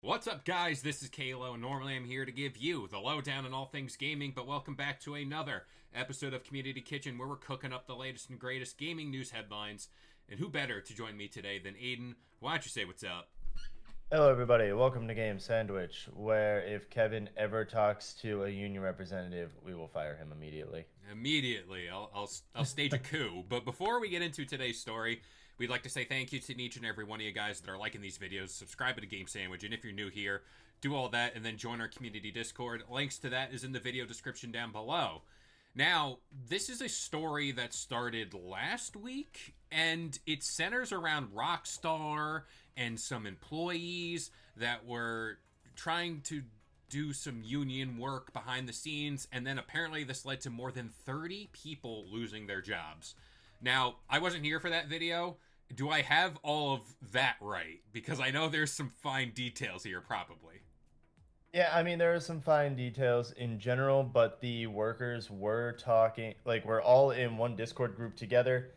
What's up, guys? This is Kalo, and normally I'm here to give you the lowdown on all things gaming, but welcome back to another episode of Community Kitchen, where we're cooking up the latest and greatest gaming news headlines. And who better to join me today than Aiden? Why don't you say what's up? Hello, everybody. Welcome to Game Sandwich, where if Kevin ever talks to a union representative, we will fire him immediately. Immediately, I'll stage a coup. But before we get into today's story, we'd like to say thank you to each and every one of you guys that are liking these videos, subscribe to Game Sandwich, and if you're new here, do all that and then join our community Discord. Links to that is in the video description down below. Now, this is a story that started last week, and it centers around Rockstar and some employees that were trying to do some union work behind the scenes, and then apparently this led to more than 30 people losing their jobs. Now, I wasn't here for that video. Do I have all of that right? Because I know there's some fine details here, probably. Yeah, I mean, there are some fine details in general, but the workers were talking, like, we're all in one Discord group together,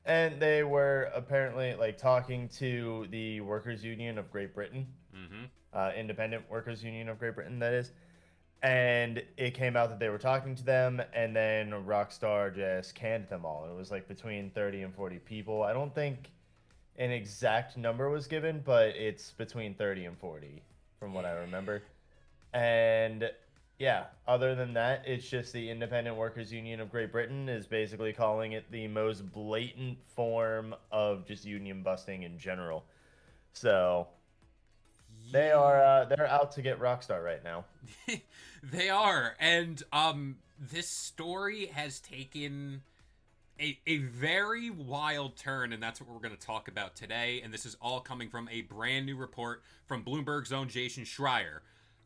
and they were apparently, like, talking to the Workers' Union of Great Britain, Mm-hmm. Independent Workers' Union of Great Britain, that is. And it came out that they were talking to them, and then Rockstar just canned them all. It was like between 30 and 40 people. I don't think an exact number was given, but it's between 30 and 40 from what I Yeah. remember. And yeah, other than that, it's just the Independent Workers Union of Great Britain is basically calling it the most blatant form of just union busting in general. So they're out to get Rockstar right now. They are. And this story has taken a very wild turn, and that's what we're going to talk about today. And this is all coming from a brand new report from Bloomberg's own Jason Schreier.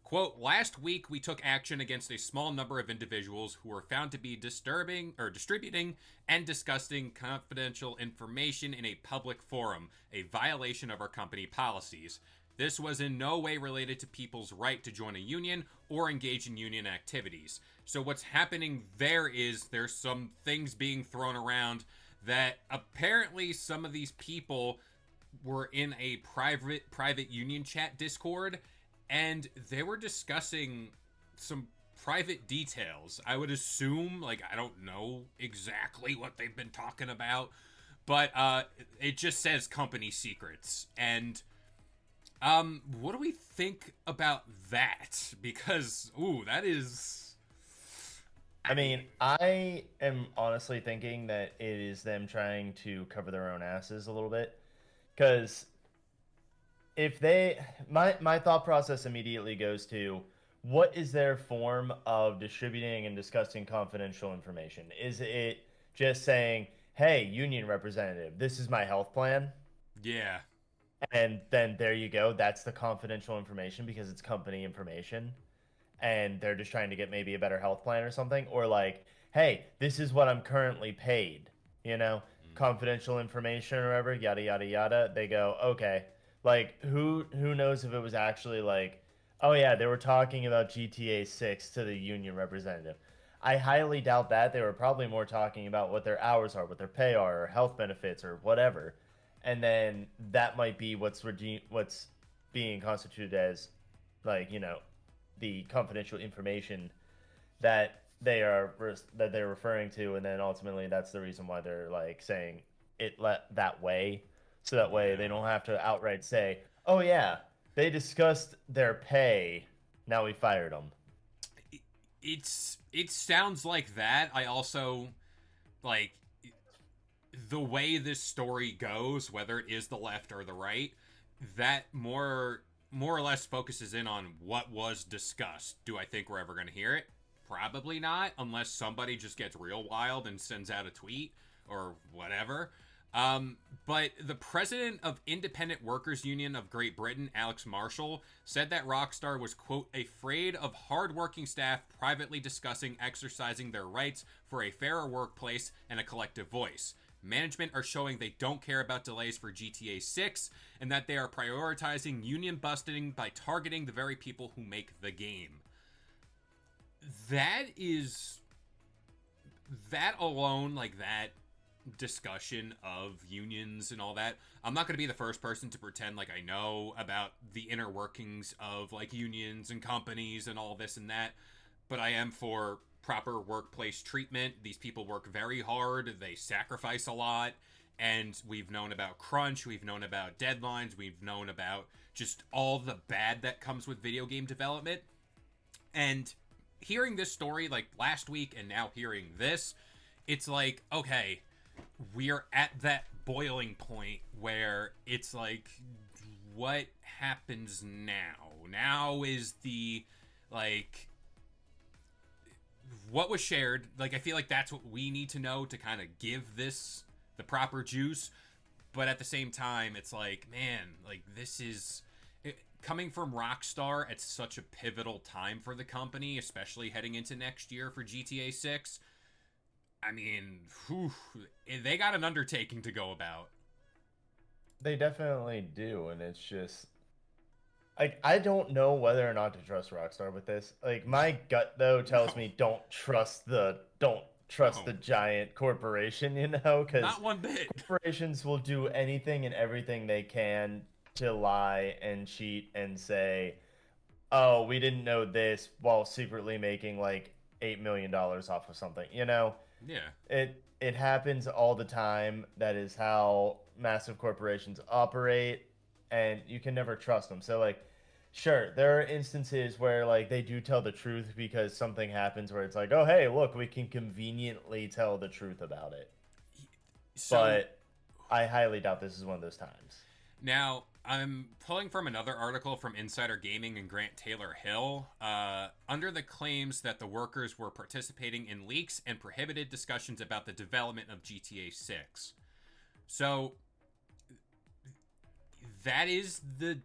Quote, last week we took action against a small number of individuals who were found to be disturbing or distributing and discussing confidential information in a public forum, a violation of our company policies. This was in no way related to people's right to join a union or engage in union activities. So what's happening there is there's some things being thrown around that apparently some of these people were in a private union chat Discord, and they were discussing some private details. I would assume, like, I don't know exactly what they've been talking about, but it just says company secrets. And what do we think about that? Because, ooh, that is. I mean, I am honestly thinking that it is them trying to cover their own asses a little bit. Because if they, my thought process immediately goes to what is their form of distributing and discussing confidential information? Is it just saying, hey, union representative, this is my health plan? Yeah. And then there you go. That's the confidential information because it's company information. And they're just trying to get maybe a better health plan or something. Or like, hey, this is what I'm currently paid, you know, confidential information or whatever, yada yada yada. They go, okay. Like who knows if it was actually like, oh yeah, they were talking about GTA 6 to the union representative. I highly doubt that. They were probably more talking about what their hours are, what their pay are, or health benefits or whatever. And then that might be what's being constituted as like, the confidential information that they're referring to, and then ultimately that's the reason why they're like saying that way, so that way they Yeah. don't have to outright say, "Oh yeah, they discussed their pay. Now we fired them." It sounds like that. I also like the way this story goes, whether it is the left or the right, that more or less focuses in on what was discussed. Do I think we're ever going to hear it? Probably not, unless somebody just gets real wild and sends out a tweet or whatever. But the president of Independent Workers Union of Great Britain, Alex Marshall, said that Rockstar was, quote, afraid of hardworking staff privately discussing exercising their rights for a fairer workplace and a collective voice. Management are showing they don't care about delays for GTA 6 and that they are prioritizing union busting by targeting the very people who make the game. That is. That alone, like that, discussion of unions and all that, I'm not going to be the first person to pretend like I know about the inner workings of like unions and companies and all this and that, but I am for proper workplace treatment. These people work very hard, they sacrifice a lot, and we've known about crunch, we've known about deadlines, we've known about just all the bad that comes with video game development. And hearing this story like last week and now hearing this, it's like, okay, we're at that boiling point where it's like, what happens now? Now is the, like, what was shared. Like, I feel like that's what we need to know to kind of give this the proper juice. But at the same time, it's like, man, like, this is coming from Rockstar at such a pivotal time for the company, especially heading into next year for GTA 6. I mean, whew, they got an undertaking to go about. They definitely do, and it's just like I don't know whether or not to trust Rockstar with this. Like my gut though tells No, me don't trust no, the giant corporation, you know, because not one bit. corporations will do anything and everything they can to lie and cheat and say, "Oh, we didn't know this," while secretly making like $8 million off of something. You know, Yeah. it happens all the time. That is how massive corporations operate, and you can never trust them. So like, sure, there are instances where like they do tell the truth because something happens where it's like, oh hey, look, we can conveniently tell the truth about it. So But I highly doubt this is one of those times. now, I'm pulling from another article from Insider Gaming and Grant Taylor Hill. Under the claims that the workers were participating in leaks and prohibited discussions about the development of GTA 6. So that is the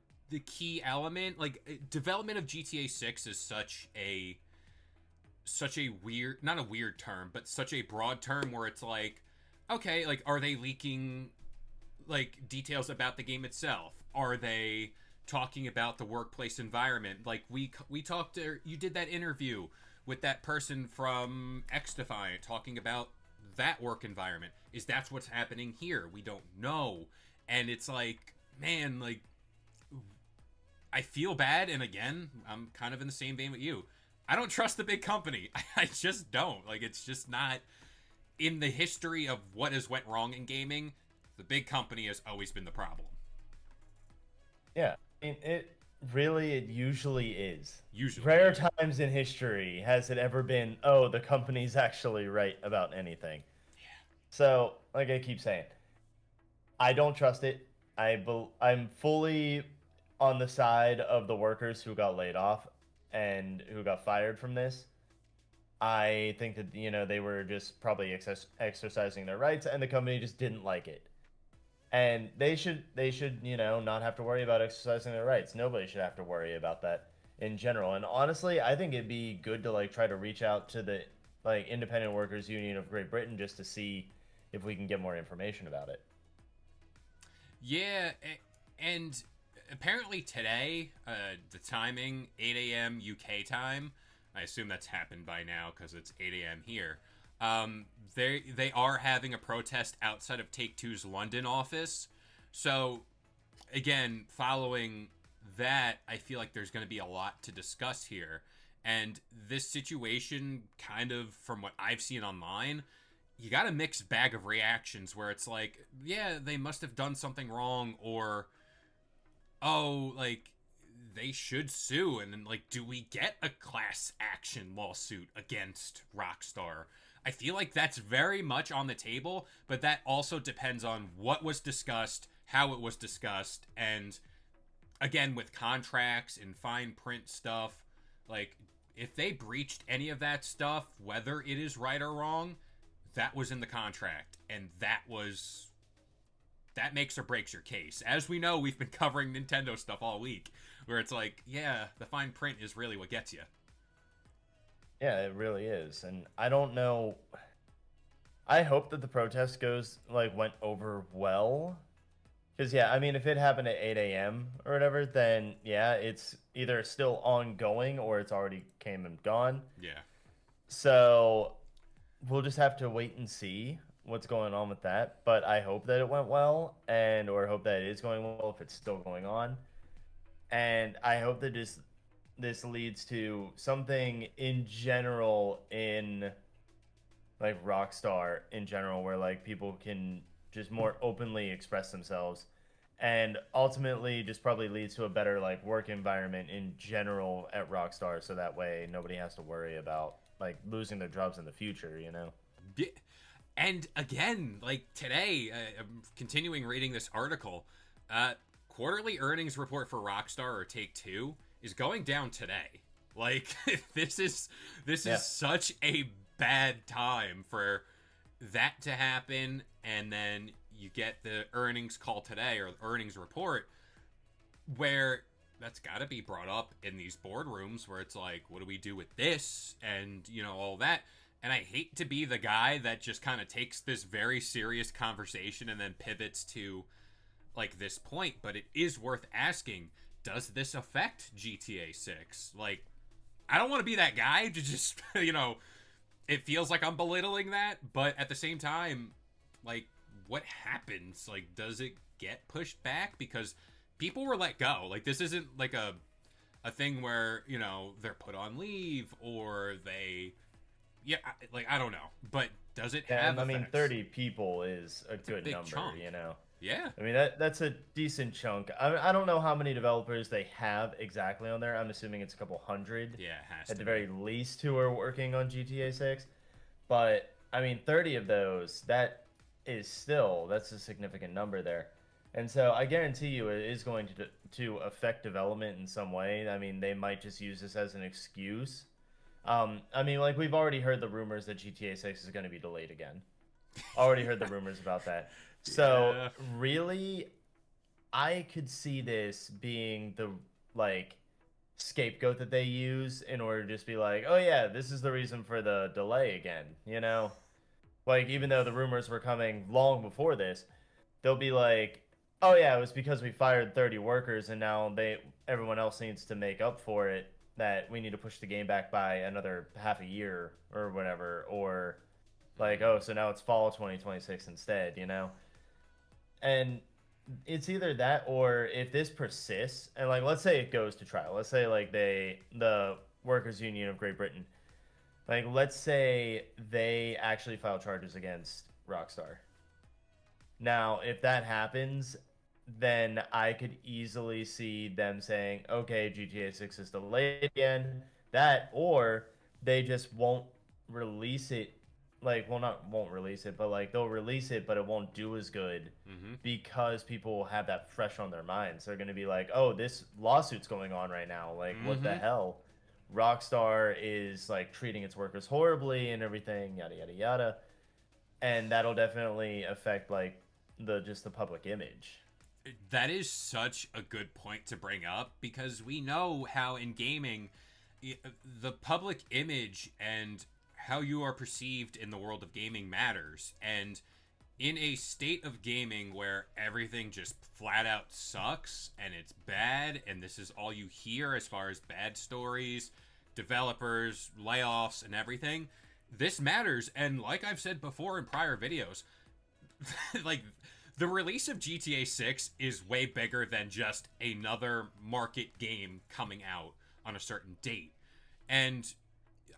key element. Like development of GTA 6 is such a weird, not a weird term, but such a broad term where it's like, okay, like are they leaking like details about the game itself? Are they talking about the workplace environment? Like we talked to, you did that interview with that person from X Defiant talking about that work environment. Is that's what's happening here? We don't know. And it's like, man, like I feel bad, and again, I'm kind of in the same vein with you. I don't trust the big company. I just don't. Like it's just not in the history of what has went wrong in gaming. The big company has always been the problem. Yeah, I mean, it usually is. Usually, Rare yeah. times in history has it ever been, oh, the company's actually right about anything. So, like I keep saying, I don't trust it. I'm fully on the side of the workers who got laid off and who got fired from this. I think that they were just probably exercising their rights, and the company just didn't like it. And they should not have to worry about exercising their rights. Nobody should have to worry about that in general. And honestly, I think it'd be good to like try to reach out to the like Independent Workers Union of Great Britain just to see if we can get more information about it. Yeah, and apparently today, the timing 8 a.m. UK time. I assume that's happened by now because it's 8 a.m. here. They are having a protest outside of Take Two's London office. So again, following that, I feel like there's going to be a lot to discuss here. And this situation, kind of from what I've seen online, you got a mixed bag of reactions where it's like, yeah, they must have done something wrong, or oh, like they should sue, and then like, do we get a class action lawsuit against Rockstar? I feel like that's very much on the table, but that also depends on what was discussed, how it was discussed, and again with contracts and fine print stuff, like if they breached any of that stuff, whether it is right or wrong, that was in the contract, and that makes or breaks your case. As we know, we've been covering Nintendo stuff all week, where it's like, yeah, the fine print is really what gets you. Yeah, it really is. And I don't know. I hope that the protest went over well. Because, yeah, I mean, if it happened at 8 a.m. or whatever, then, yeah, it's either still ongoing or it's already came and gone. Yeah. So we'll just have to wait and see. what's going on with that, but I hope that it went well, and or hope that it is going well if it's still going on. And I hope that this leads to something in general in like Rockstar in general, where like people can just more openly express themselves, and ultimately just probably leads to a better like work environment in general at Rockstar, so that way nobody has to worry about like losing their jobs in the future, you know. Yeah. And again, like today, I'm continuing reading this article. Uh, Quarterly earnings report for Rockstar or Take Two is going down today. Like this is Yeah. such a bad time for that to happen, and then you get the earnings call today or earnings report where that's got to be brought up in these boardrooms where it's like, what do we do with this, and all that. And I hate to be the guy that just kind of takes this very serious conversation and then pivots to like this point, but it is worth asking, does this affect GTA 6? Like, I don't want to be that guy to just it feels like I'm belittling that, but at the same time, like, what happens? Like, does it get pushed back because people were let go? Like, this isn't like a thing where they're put on leave or they, yeah, like I don't know, but does it Yeah, have and I mean, effects? 30 people is a It's a good big number, chunk. you know. Yeah, I mean, that's a decent chunk. I don't know how many developers they have exactly on there. I'm assuming it's a couple hundred yeah, it has at to the be. very least who are working on GTA 6. But I mean, 30 of those, that's a significant number there. And so I guarantee you it is going to affect development in some way. I mean, they might just use this as an excuse. I mean, like we've already heard the rumors that GTA 6 is going to be delayed again. Already heard the rumors about that. So Yeah. really, I could see this being the like scapegoat that they use in order to just be like, oh yeah, this is the reason for the delay again, you know? Like even though the rumors were coming long before this, they'll be like, oh yeah, it was because we fired 30 workers and now they everyone else needs to make up for it, that we need to push the game back by another half a year or whatever, or like, oh, so now it's fall 2026 instead, you know? And it's either that, or if this persists and like let's say it goes to trial. Let's say like the workers union of Great Britain, like let's say they actually file charges against Rockstar. Now, if that happens, then I could easily see them saying, okay, GTA 6 is delayed again. That, or they just won't release it. Like, well, not won't release it, but like they'll release it, but it won't do as good Mm-hmm. because people will have that fresh on their minds. They're going to be like, oh, this lawsuit's going on right now. Like, what the Mm-hmm. hell? Rockstar is like treating its workers horribly and everything, yada, yada, yada. And that'll definitely affect like the public image. That is such a good point to bring up because we know how in gaming the public image and how you are perceived in the world of gaming matters. And in a state of gaming where everything just flat out sucks and it's bad, and this is all you hear as far as bad stories, developers, layoffs, and everything, this matters. And like I've said before in prior videos, like the release of GTA 6 is way bigger than just another market game coming out on a certain date. And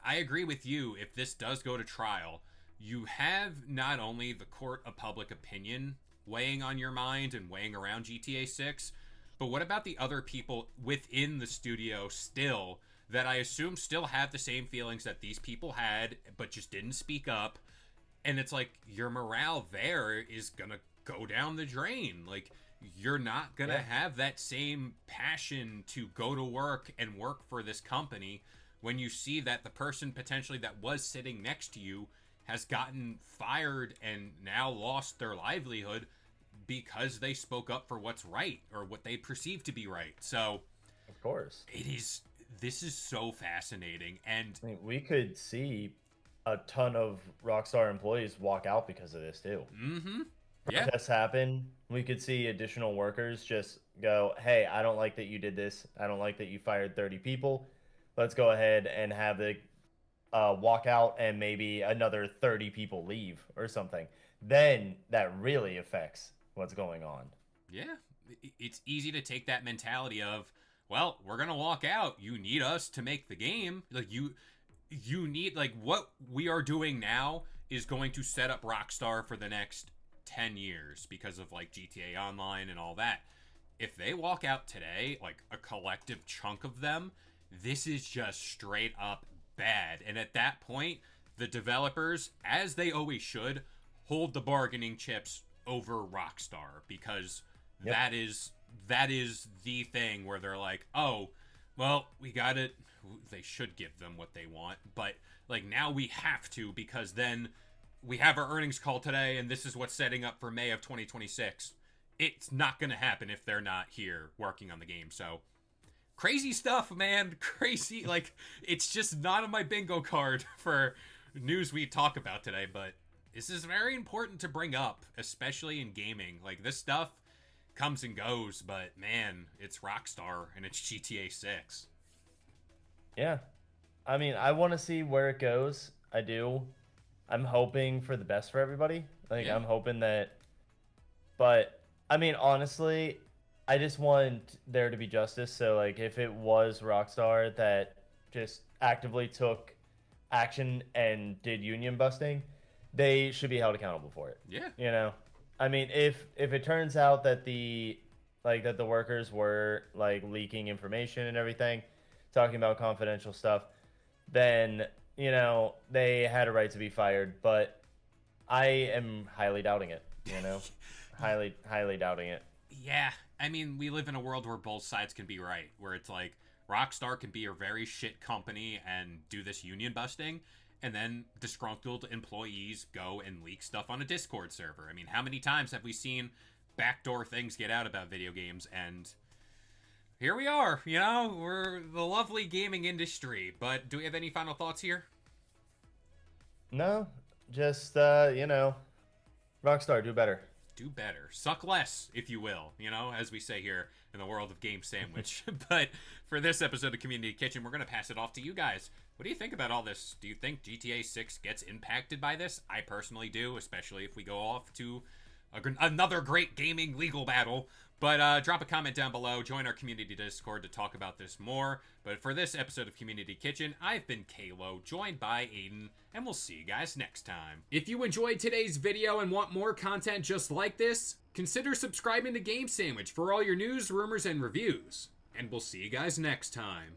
I agree with you. If this does go to trial, you have not only the court of public opinion weighing on your mind and weighing around GTA 6, but what about the other people within the studio still that I assume still have the same feelings that these people had, but just didn't speak up? And it's like your morale there is gonna go down the drain. Like you're not gonna Yeah. have that same passion to go to work and work for this company when you see that the person potentially that was sitting next to you has gotten fired and now lost their livelihood because they spoke up for what's right or what they perceive to be right. So Of course. it is this is so fascinating. And I mean, we could see a ton of Rockstar employees walk out because of this too. mm-hmm. Yeah. Protests happen. We could see additional workers just go, "Hey, I don't like that you did this. I don't like that you fired 30 people. Let's go ahead and have the walk out, and maybe another 30 people leave or something." then that really affects what's going on. Yeah, it's easy to take that mentality of, well, we're gonna walk out. You need us to make the game. Like you need like what we are doing now is going to set up Rockstar for the next 10 years because of like GTA Online and all that. If they walk out today, like a collective chunk of them, this is just straight up bad. And at that point, the developers, as they always should, hold the bargaining chips over Rockstar because Yep. that is the thing where they're like, "Oh, well, we got it. They should give them what they want, but like now we have to because then we have our earnings call today and this is what's setting up for May of 2026. It's not going to happen if they're not here working on the game." So, crazy stuff, man. Crazy. Like it's just not on my bingo card for news we talk about today, but this is very important to bring up, especially in gaming. Like this stuff comes and goes, but man, it's Rockstar and it's GTA 6. Yeah. I mean, I want to see where it goes. I do. I'm hoping for the best for everybody. Like, Yeah. I'm hoping that. But, I mean, honestly, I just want there to be justice. So, like, if it was Rockstar that just actively took action and did union busting, they should be held accountable for it. Yeah. You know? I mean, if it turns out that the workers were like leaking information and everything, talking about confidential stuff, then they had a right to be fired. But I am highly doubting it. Highly doubting it. Yeah. I mean, we live in a world where both sides can be right, where it's like Rockstar can be a very shit company and do this union busting, and then disgruntled employees go and leak stuff on a Discord server. I mean, how many times have we seen backdoor things get out about video games? And here we are, we're the lovely gaming industry. But do we have any final thoughts here? No, just Rockstar, do better. Do better. Suck less, if you will, as we say here in the world of Game Sandwich. But for this episode of Community Kitchen, we're going to pass it off to you guys. What do you think about all this? Do you think GTA 6 gets impacted by this? I personally do, especially if we go off to another great gaming legal battle. But drop a comment down below. Join our community Discord to talk about this more. But for this episode of Community Kitchen, I've been Kalo, joined by Aiden, and we'll see you guys next time. If you enjoyed today's video and want more content just like this, consider subscribing to Game Sandwich for all your news, rumors, and reviews. And we'll see you guys next time.